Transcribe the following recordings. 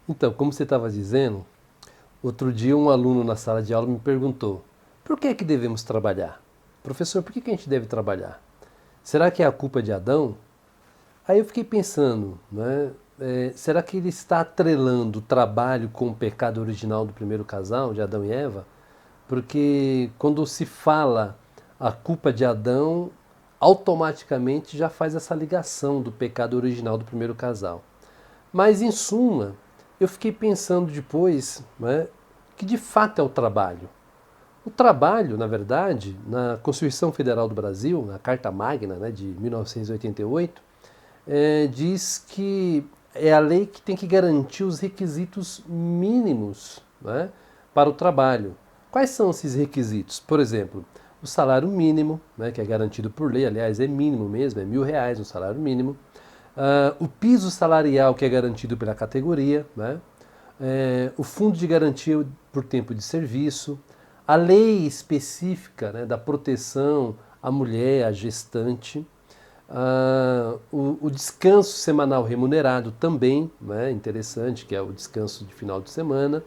Então, como você estava dizendo, outro dia um aluno na sala de aula me perguntou: por que é que devemos trabalhar? Professor, por que que a gente deve trabalhar? Será que é a culpa de Adão? Aí eu fiquei pensando, né? Será que ele está atrelando o trabalho com o pecado original do primeiro casal, de Adão e Eva? Porque quando se fala a culpa de Adão, automaticamente já faz essa ligação do pecado original do primeiro casal. Mas, em suma, eu fiquei pensando depois, né, que de fato é o trabalho. O trabalho, na verdade, na Constituição Federal do Brasil, na Carta Magna, né, de 1988, diz que é a lei que tem que garantir os requisitos mínimos, né, para o trabalho. Quais são esses requisitos? Por exemplo, o salário mínimo, né, que é garantido por lei, aliás, é mínimo mesmo, é R$ 1.000 o salário mínimo. O piso salarial, que é garantido pela categoria, né? O fundo de garantia por tempo de serviço, a lei específica, né, da proteção à mulher, à gestante, o descanso semanal remunerado também, né, interessante, que é o descanso de final de semana,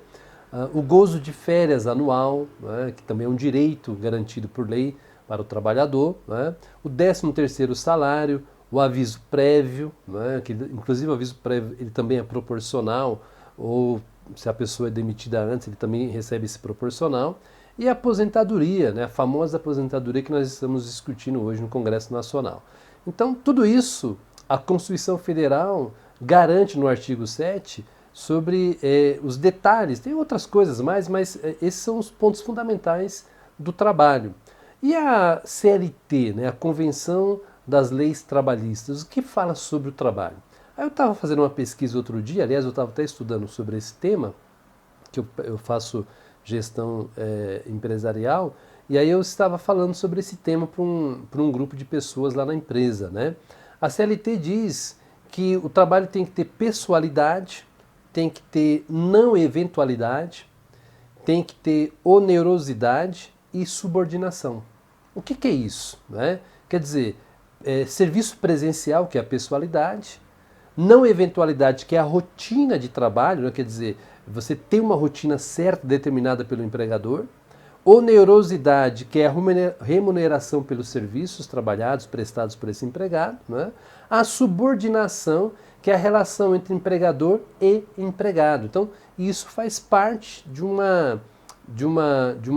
o gozo de férias anual, né, que também é um direito garantido por lei para o trabalhador, né, o 13º salário, o aviso prévio, né, que inclusive o aviso prévio ele também é proporcional, ou se a pessoa é demitida antes, ele também recebe esse proporcional, e a aposentadoria, né, a famosa aposentadoria que nós estamos discutindo hoje no Congresso Nacional. Então, tudo isso a Constituição Federal garante no artigo 7 sobre os detalhes. Tem outras coisas mais, mas esses são os pontos fundamentais do trabalho. E a CLT, né, a Convenção das Leis Trabalhistas, o que fala sobre o trabalho? Aí eu estava fazendo uma pesquisa outro dia, aliás, eu estava até estudando sobre esse tema, que eu faço gestão empresarial, e aí eu estava falando sobre esse tema para um grupo de pessoas lá na empresa, né? A CLT diz que o trabalho tem que ter pessoalidade, tem que ter não eventualidade, tem que ter onerosidade e subordinação. O que é isso? Né? Quer dizer, serviço presencial, que é a pessoalidade, não eventualidade, que é a rotina de trabalho, né? Quer dizer, você tem uma rotina certa, determinada pelo empregador, onerosidade, que é a remuneração pelos serviços trabalhados, prestados por esse empregado, né? A subordinação, que é a relação entre empregador e empregado. Então, isso faz parte de uma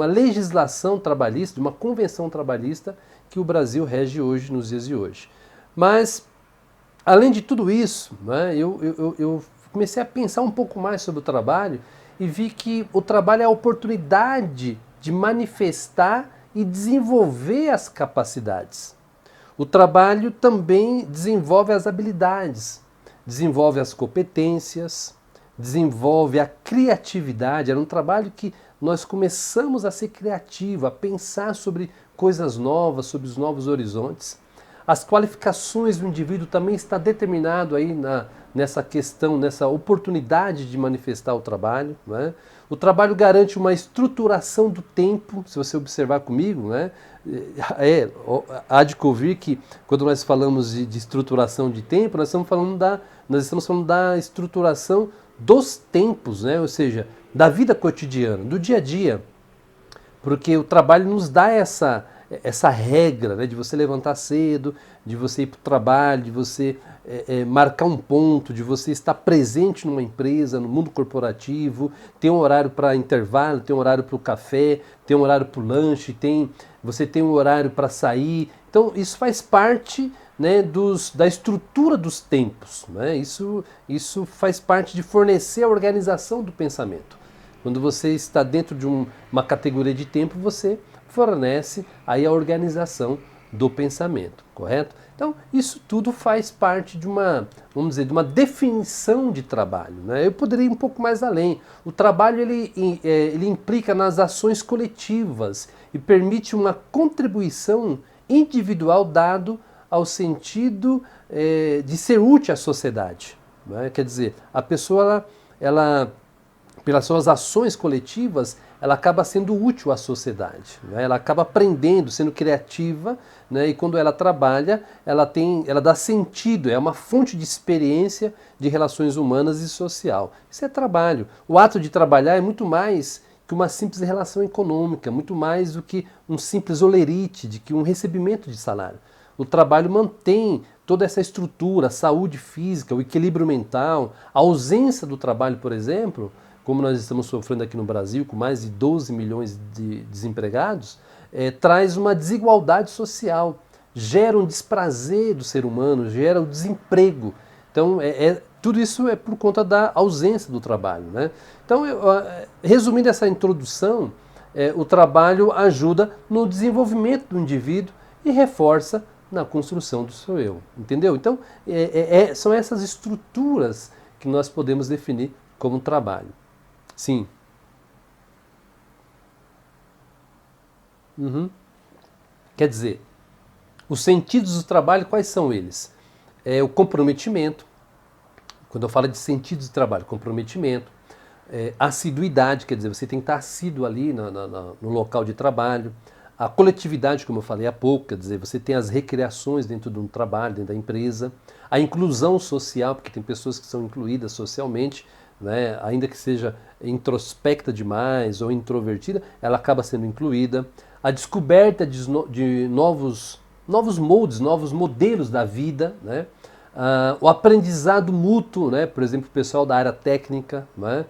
legislação trabalhista, de uma convenção trabalhista que o Brasil rege hoje, nos dias de hoje. Mas, além de tudo isso, né, eu comecei a pensar um pouco mais sobre o trabalho e vi que o trabalho é a oportunidade de manifestar e desenvolver as capacidades. O trabalho também desenvolve as habilidades, desenvolve as competências, desenvolve a criatividade. Era um trabalho que nós começamos a ser criativo, a pensar sobre coisas novas, sobre os novos horizontes. As qualificações do indivíduo também está determinado aí nessa questão, nessa oportunidade de manifestar o trabalho, né? O trabalho garante uma estruturação do tempo, se você observar comigo, né? Há de convir que quando nós falamos de estruturação de tempo, nós estamos falando da estruturação dos tempos, né? Ou seja, da vida cotidiana, do dia a dia. Porque o trabalho nos dá essa regra, né, de você levantar cedo, de você ir para o trabalho, de você marcar um ponto, de você estar presente numa empresa, no mundo corporativo, tem um horário para intervalo, tem um horário para o café, tem um horário para o lanche, você tem um horário para sair. Então isso faz parte, né, da estrutura dos tempos. Né? Isso faz parte de fornecer a organização do pensamento. Quando você está dentro de uma categoria de tempo, você fornece aí a organização do pensamento, correto? Então, isso tudo faz parte vamos dizer, de uma definição de trabalho. Né? Eu poderia ir um pouco mais além. O trabalho ele implica nas ações coletivas e permite uma contribuição individual dado ao sentido de ser útil à sociedade. Né? Quer dizer, a pessoa ela pelas suas ações coletivas, ela acaba sendo útil à sociedade, né? Ela acaba aprendendo, sendo criativa, né? E quando ela trabalha, ela dá sentido, é uma fonte de experiência de relações humanas e social. Isso é trabalho. O ato de trabalhar é muito mais que uma simples relação econômica, muito mais do que um simples olerite, de que um recebimento de salário. O trabalho mantém toda essa estrutura, a saúde física, o equilíbrio mental, a ausência do trabalho, por exemplo, como nós estamos sofrendo aqui no Brasil, com mais de 12 milhões de desempregados, traz uma desigualdade social, gera um desprazer do ser humano, gera o desemprego. Então, tudo isso é por conta da ausência do trabalho, né? Então, resumindo essa introdução, o trabalho ajuda no desenvolvimento do indivíduo e reforça na construção do seu eu, entendeu? Então, são essas estruturas que nós podemos definir como trabalho. Sim. Uhum. Quer dizer, os sentidos do trabalho, quais são eles? É o comprometimento. Quando eu falo de sentidos de trabalho, comprometimento, assiduidade, quer dizer, você tem que estar assíduo ali no local de trabalho. A coletividade, como eu falei há pouco, quer dizer, você tem as recreações dentro de um trabalho, dentro da empresa. A inclusão social, porque tem pessoas que são incluídas socialmente, né, ainda que seja introspecta demais ou introvertida, ela acaba sendo incluída. A descoberta de novos moldes, novos modelos da vida, né? O aprendizado mútuo, né? Por exemplo, o pessoal da área técnica, né?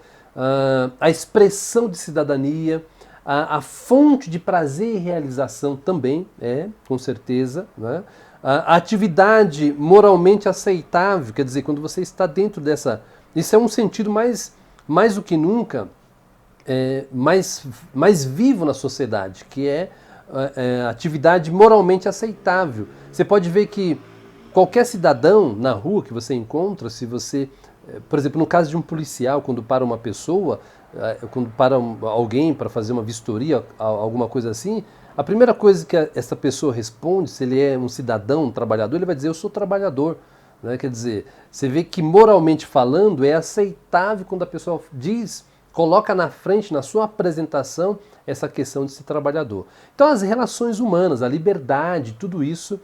A expressão de cidadania, a fonte de prazer e realização também, com certeza, né? A atividade moralmente aceitável, quer dizer, quando você está dentro dessa... Isso é um sentido mais do que nunca mais vivo na sociedade, que é a atividade moralmente aceitável. Você pode ver que qualquer cidadão na rua que você encontra, se você, por exemplo, no caso de um policial, quando para uma pessoa, quando para alguém para fazer uma vistoria, alguma coisa assim, a primeira coisa que essa pessoa responde, se ele é um cidadão, um trabalhador, ele vai dizer: eu sou trabalhador. Né? Quer dizer, você vê que moralmente falando é aceitável quando a pessoa diz, coloca na frente, na sua apresentação, essa questão de ser trabalhador. Então as relações humanas, a liberdade, tudo isso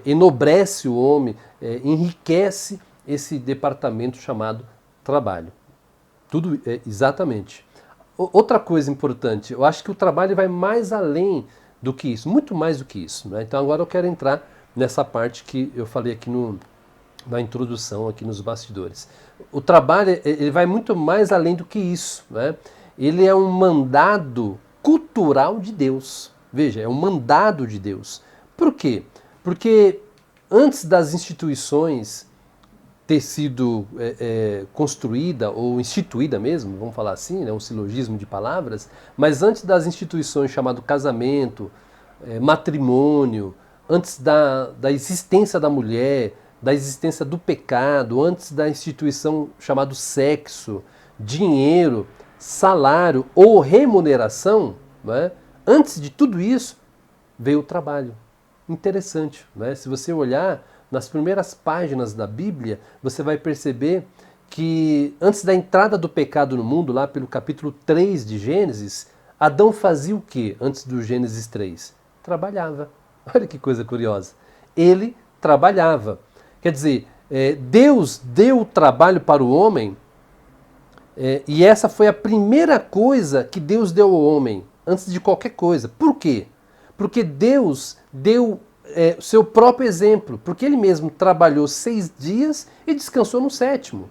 enobrece o homem, enriquece esse departamento chamado trabalho. Tudo exatamente. Outra coisa importante, eu acho que o trabalho vai mais além do que isso, muito mais do que isso. Né? Então agora eu quero entrar nessa parte que eu falei aqui na introdução, aqui nos bastidores. O trabalho ele vai muito mais além do que isso. Né? Ele é um mandado cultural de Deus. Veja, é um mandado de Deus. Por quê? Porque antes das instituições ter sido construída ou instituída mesmo, vamos falar assim, né, um silogismo de palavras, mas antes das instituições chamado casamento, matrimônio, antes da existência da mulher, da existência do pecado, antes da instituição chamado sexo, dinheiro, salário ou remuneração, né, antes de tudo isso veio o trabalho. Interessante, né? Se você olhar nas primeiras páginas da Bíblia, você vai perceber que antes da entrada do pecado no mundo, lá pelo capítulo 3 de Gênesis, Adão fazia o que antes do Gênesis 3? Trabalhava. Olha que coisa curiosa. Ele trabalhava. Quer dizer, Deus deu o trabalho para o homem e essa foi a primeira coisa que Deus deu ao homem, antes de qualquer coisa. Por quê? Porque Deus deu o seu próprio exemplo, porque ele mesmo trabalhou 6 dias e descansou no 7º.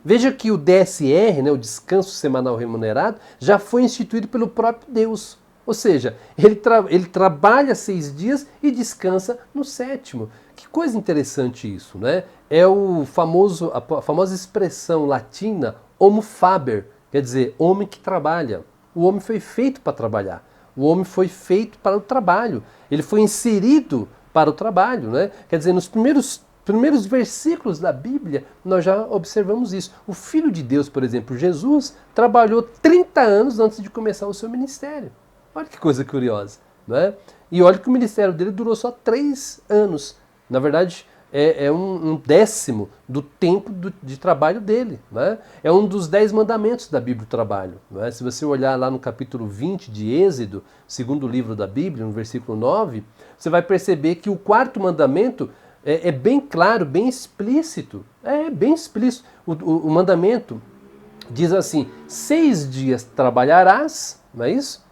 Veja que o DSR, né, o descanso semanal remunerado, já foi instituído pelo próprio Deus. Ou seja, ele trabalha 6 dias e descansa no 7º. Que coisa interessante isso, né? É a famosa expressão latina homo faber, quer dizer, homem que trabalha. O homem foi feito para trabalhar. O homem foi feito para o trabalho. Ele foi inserido para o trabalho, né? Quer dizer, nos primeiros versículos da Bíblia, nós já observamos isso. O Filho de Deus, por exemplo, Jesus, trabalhou 30 anos antes de começar o seu ministério. Olha que coisa curiosa, né? E olha que o ministério dele durou só 3 anos. Na verdade, é um décimo do tempo de trabalho dele. Né? É um dos 10 mandamentos da Bíblia do trabalho. Né? Se você olhar lá no capítulo 20 de Êxodo, segundo livro da Bíblia, no versículo 9, você vai perceber que o quarto mandamento é bem claro, bem explícito. É bem explícito. O mandamento diz assim: 6 dias trabalharás, não é isso?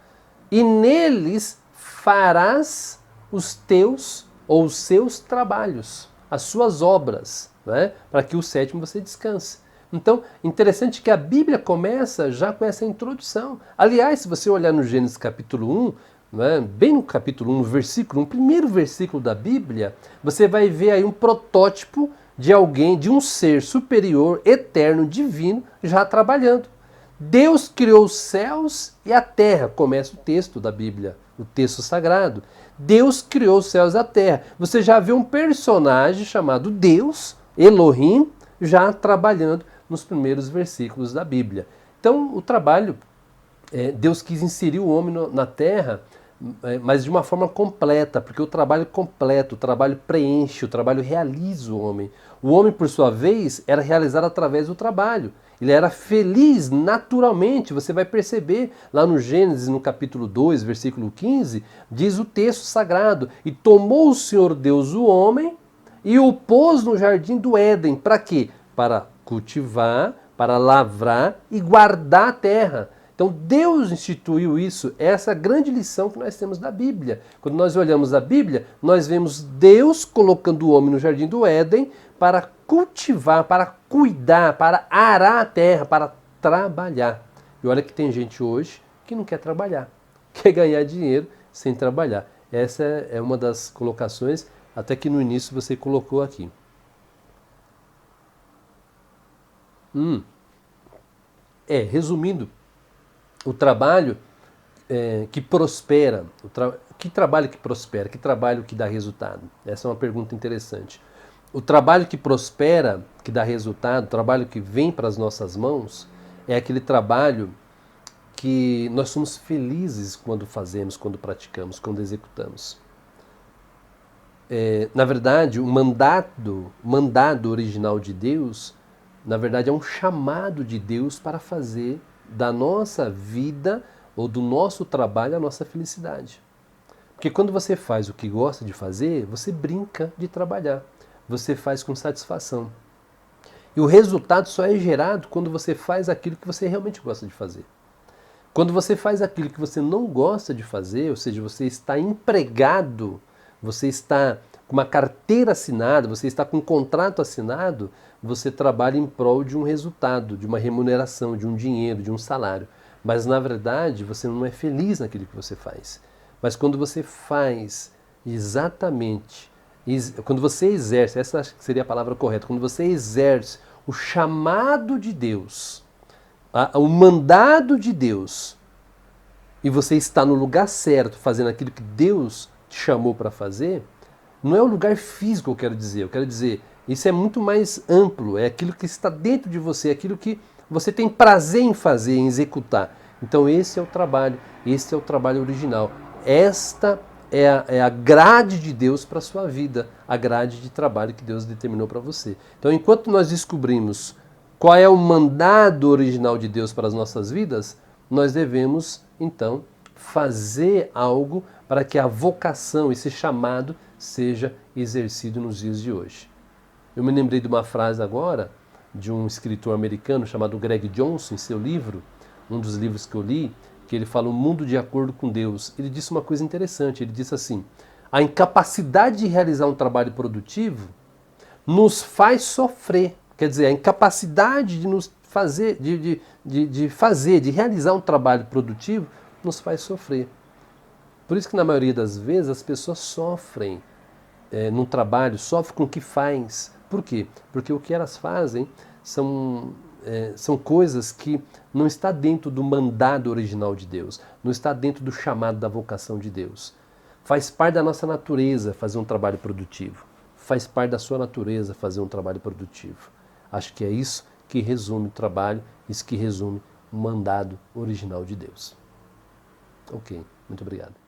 E neles farás os teus ou os seus trabalhos, as suas obras, né? Para que o sétimo você descanse. Então, interessante que a Bíblia começa já com essa introdução. Aliás, se você olhar no Gênesis capítulo 1, né, bem no capítulo 1, no versículo 1, primeiro versículo da Bíblia, você vai ver aí um protótipo de alguém, de um ser superior, eterno, divino, já trabalhando. Deus criou os céus e a terra, começa o texto da Bíblia, o texto sagrado. Deus criou os céus e a terra. Você já vê um personagem chamado Deus, Elohim, já trabalhando nos primeiros versículos da Bíblia. Então, o trabalho, Deus quis inserir o homem na terra, mas de uma forma completa, porque o trabalho completo, o trabalho preenche, o trabalho realiza o homem. O homem, por sua vez, era realizado através do trabalho. Ele era feliz naturalmente. Você vai perceber lá no Gênesis, no capítulo 2, versículo 15, diz o texto sagrado: e tomou o Senhor Deus o homem e o pôs no jardim do Éden. Para quê? Para cultivar, para lavrar e guardar a terra. Então Deus instituiu isso, essa é a grande lição que nós temos da Bíblia. Quando nós olhamos a Bíblia, nós vemos Deus colocando o homem no jardim do Éden para cultivar, para cuidar, para arar a terra, para trabalhar. E olha que tem gente hoje que não quer trabalhar, quer ganhar dinheiro sem trabalhar. Essa é uma das colocações, até que no início você colocou aqui. Resumindo, o trabalho que prospera, que trabalho que prospera, que trabalho que dá resultado? Essa é uma pergunta interessante. O trabalho que prospera, que dá resultado, o trabalho que vem para as nossas mãos, é aquele trabalho que nós somos felizes quando fazemos, quando praticamos, quando executamos. Na verdade, o mandado original de Deus, na verdade, é um chamado de Deus para fazer da nossa vida ou do nosso trabalho a nossa felicidade. Porque quando você faz o que gosta de fazer, você brinca de trabalhar. Você faz com satisfação. E o resultado só é gerado quando você faz aquilo que você realmente gosta de fazer. Quando você faz aquilo que você não gosta de fazer, ou seja, você está empregado, você está com uma carteira assinada, você está com um contrato assinado, você trabalha em prol de um resultado, de uma remuneração, de um dinheiro, de um salário. Mas na verdade você não é feliz naquilo que você faz. Mas quando você faz exatamente, quando você exerce, essa acho que seria a palavra correta, quando você exerce o chamado de Deus, o mandado de Deus, e você está no lugar certo, fazendo aquilo que Deus te chamou para fazer, não é o lugar físico, eu quero dizer, isso é muito mais amplo, é aquilo que está dentro de você, é aquilo que você tem prazer em fazer, em executar. Então esse é o trabalho original. Esta é a grade de Deus para a sua vida, a grade de trabalho que Deus determinou para você. Então enquanto nós descobrimos qual é o mandado original de Deus para as nossas vidas, nós devemos então fazer algo para que a vocação, esse chamado, seja exercido nos dias de hoje. Eu me lembrei de uma frase agora de um escritor americano chamado Greg Johnson, em seu livro, um dos livros que eu li, que ele fala O Mundo de Acordo com Deus. Ele disse uma coisa interessante, ele disse assim: a incapacidade de realizar um trabalho produtivo nos faz sofrer. Quer dizer, a incapacidade de nos fazer, de realizar um trabalho produtivo nos faz sofrer. Por isso que na maioria das vezes as pessoas sofrem num trabalho, sofrem com o que faz. Por quê? Porque o que elas fazem são coisas que não está dentro do mandado original de Deus, não está dentro do chamado da vocação de Deus. Faz parte da nossa natureza fazer um trabalho produtivo. Faz parte da sua natureza fazer um trabalho produtivo. Acho que é isso que resume o trabalho, isso que resume o mandado original de Deus. Ok, muito obrigado.